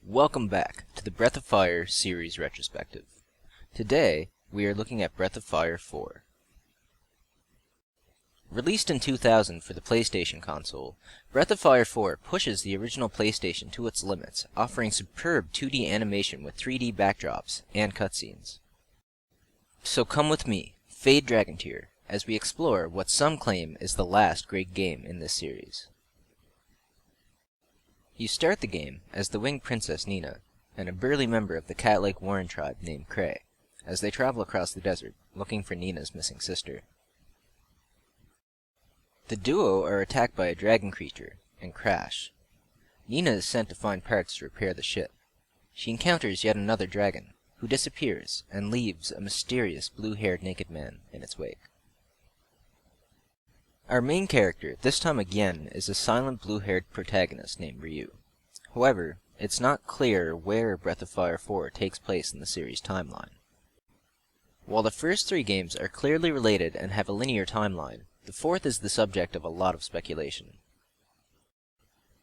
Welcome back to the Breath of Fire series retrospective. Today, we are looking at Breath of Fire 4. Released in 2000 for the PlayStation console, Breath of Fire 4 pushes the original PlayStation to its limits, offering superb 2D animation with 3D backdrops and cutscenes. So come with me, Fade Dragontear, as we explore what some claim is the last great game in this series. You start the game as the winged princess Nina, and a burly member of the cat-like Warren tribe named Cray, as they travel across the desert, looking for Nina's missing sister. The duo are attacked by a dragon creature, and crash. Nina is sent to find parts to repair the ship. She encounters yet another dragon, who disappears, and leaves a mysterious blue-haired naked man in its wake. Our main character, this time again, is a silent blue-haired protagonist named Ryu. However, it's not clear where Breath of Fire 4 takes place in the series timeline. While the first three games are clearly related and have a linear timeline, the fourth is the subject of a lot of speculation.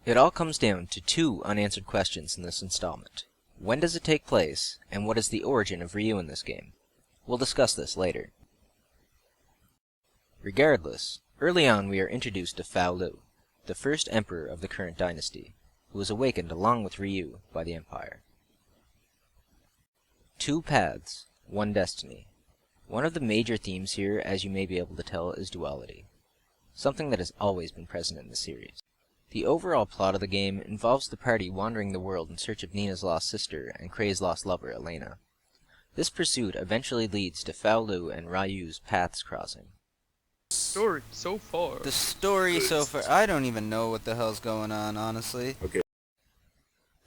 It all comes down to two unanswered questions in this installment. When does it take place, and what is the origin of Ryu in this game? We'll discuss this later. Regardless, early on we are introduced to Fa Lu, the first emperor of the current dynasty, who was awakened along with Ryu by the Empire. Two paths, one destiny. One of the major themes here, as you may be able to tell, is duality, something that has always been present in the series. The overall plot of the game involves the party wandering the world in search of Nina's lost sister and Cray's lost lover, Elena. This pursuit eventually leads to Fa Lu and Ryu's paths crossing. The story so far, I don't even know what the hell's going on, honestly. Okay.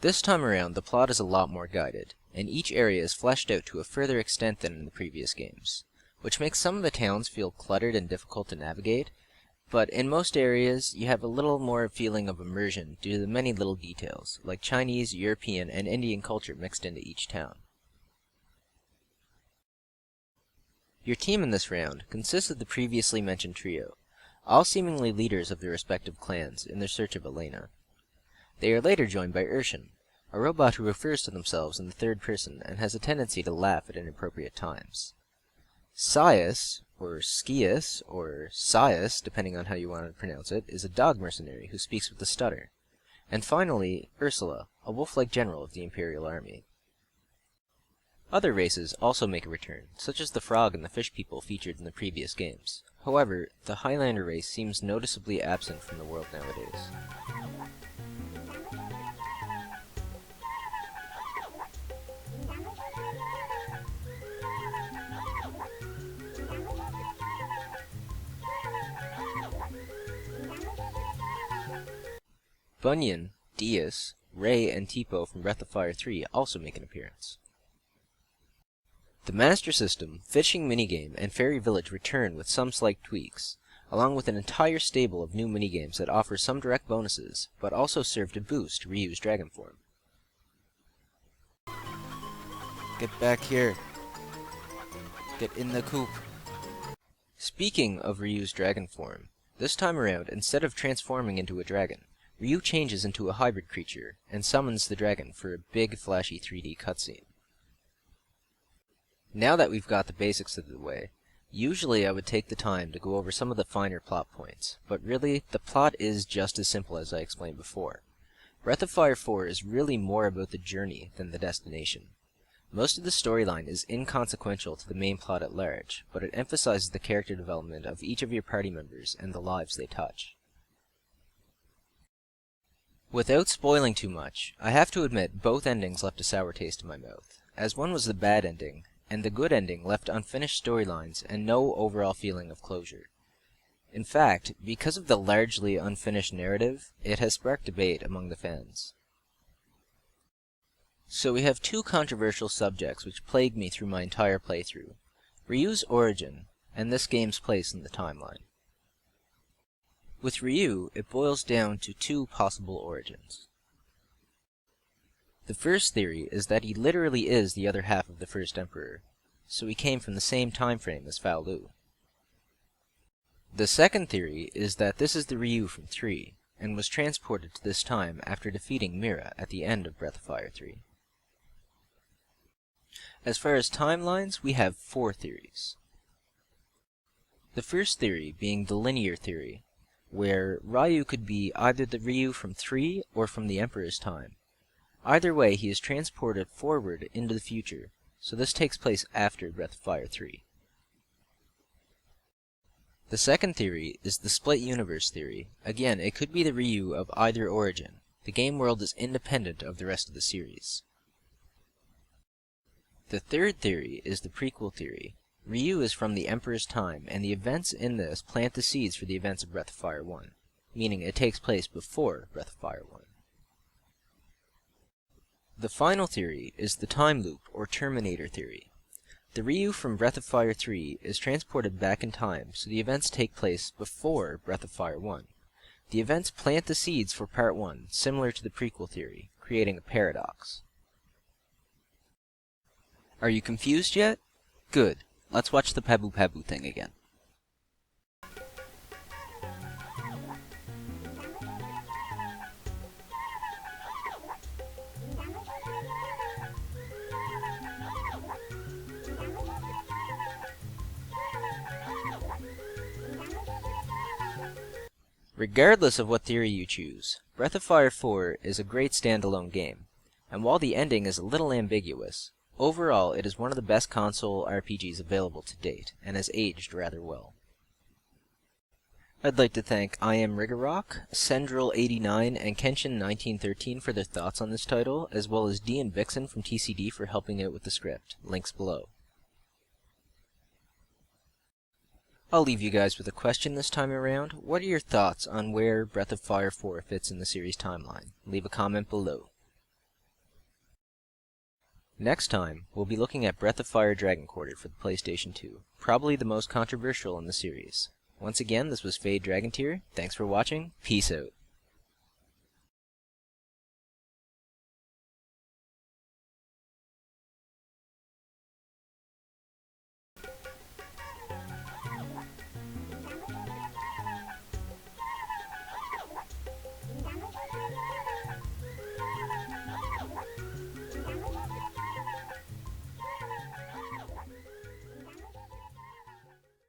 This time around, the plot is a lot more guided, and each area is fleshed out to a further extent than in the previous games, which makes some of the towns feel cluttered and difficult to navigate, but in most areas, you have a little more feeling of immersion due to the many little details, like Chinese, European, and Indian culture mixed into each town. Your team in this round consists of the previously mentioned trio, all seemingly leaders of their respective clans in their search of Elena. They are later joined by Urshan, a robot who refers to themselves in the third person and has a tendency to laugh at inappropriate times. Sias, or Skias, or Sias, depending on how you want to pronounce it, is a dog mercenary who speaks with a stutter. And finally, Ursula, a wolf-like general of the Imperial Army. Other races also make a return, such as the frog and the fish people featured in the previous games. However, the Highlander race seems noticeably absent from the world nowadays. Bunyan, Dias, Ray, and Tipo from Breath of Fire 3 also make an appearance. The Master System, Fishing minigame, and Fairy Village return with some slight tweaks, along with an entire stable of new minigames that offer some direct bonuses, but also serve to boost Ryu's dragon form. Get back here. Get in the coop. Speaking of Ryu's dragon form, this time around, instead of transforming into a dragon, Ryu changes into a hybrid creature, and summons the dragon for a big, flashy 3D cutscene. Now that we've got the basics of the way, usually I would take the time to go over some of the finer plot points, but really, the plot is just as simple as I explained before. Breath of Fire 4 is really more about the journey than the destination. Most of the storyline is inconsequential to the main plot at large, but it emphasizes the character development of each of your party members and the lives they touch. Without spoiling too much, I have to admit both endings left a sour taste in my mouth, as one was the bad ending, and the good ending left unfinished storylines and no overall feeling of closure. In fact, because of the largely unfinished narrative, it has sparked debate among the fans. So we have two controversial subjects which plagued me through my entire playthrough: Ryu's origin, and this game's place in the timeline. With Ryu, it boils down to two possible origins. The first theory is that he literally is the other half of the first Emperor, so he came from the same time frame as Fa Lu. The second theory is that this is the Ryu from 3, and was transported to this time after defeating Mira at the end of Breath of Fire 3. As far as timelines, we have 4 theories. The first theory being the linear theory, where Ryu could be either the Ryu from 3 or from the Emperor's time. Either way, he is transported forward into the future, so this takes place after Breath of Fire 3. The second theory is the split universe theory. Again, it could be the Ryu of either origin. The game world is independent of the rest of the series. The third theory is the prequel theory. Ryu is from the Emperor's time, and the events in this plant the seeds for the events of Breath of Fire 1, meaning it takes place before Breath of Fire 1. The final theory is the time loop, or Terminator theory. The Ryu from Breath of Fire 3 is transported back in time, so the events take place before Breath of Fire 1. The events plant the seeds for Part 1, similar to the prequel theory, creating a paradox. Are you confused yet? Good. Let's watch the Pabu Pabu thing again. Regardless of what theory you choose, Breath of Fire 4 is a great standalone game, and while the ending is a little ambiguous, overall it is one of the best console RPGs available to date, and has aged rather well. I'd like to thank I Am Rigorock, Sendril89, and Kenshin1913 for their thoughts on this title, as well as Dee and Vixen from TCD for helping out with the script. Links below. I'll leave you guys with a question this time around. What are your thoughts on where Breath of Fire 4 fits in the series timeline? Leave a comment below. Next time, we'll be looking at Breath of Fire Dragontear for the PlayStation 2, probably the most controversial in the series. Once again, this was Fade Dragontear. Thanks for watching. Peace out.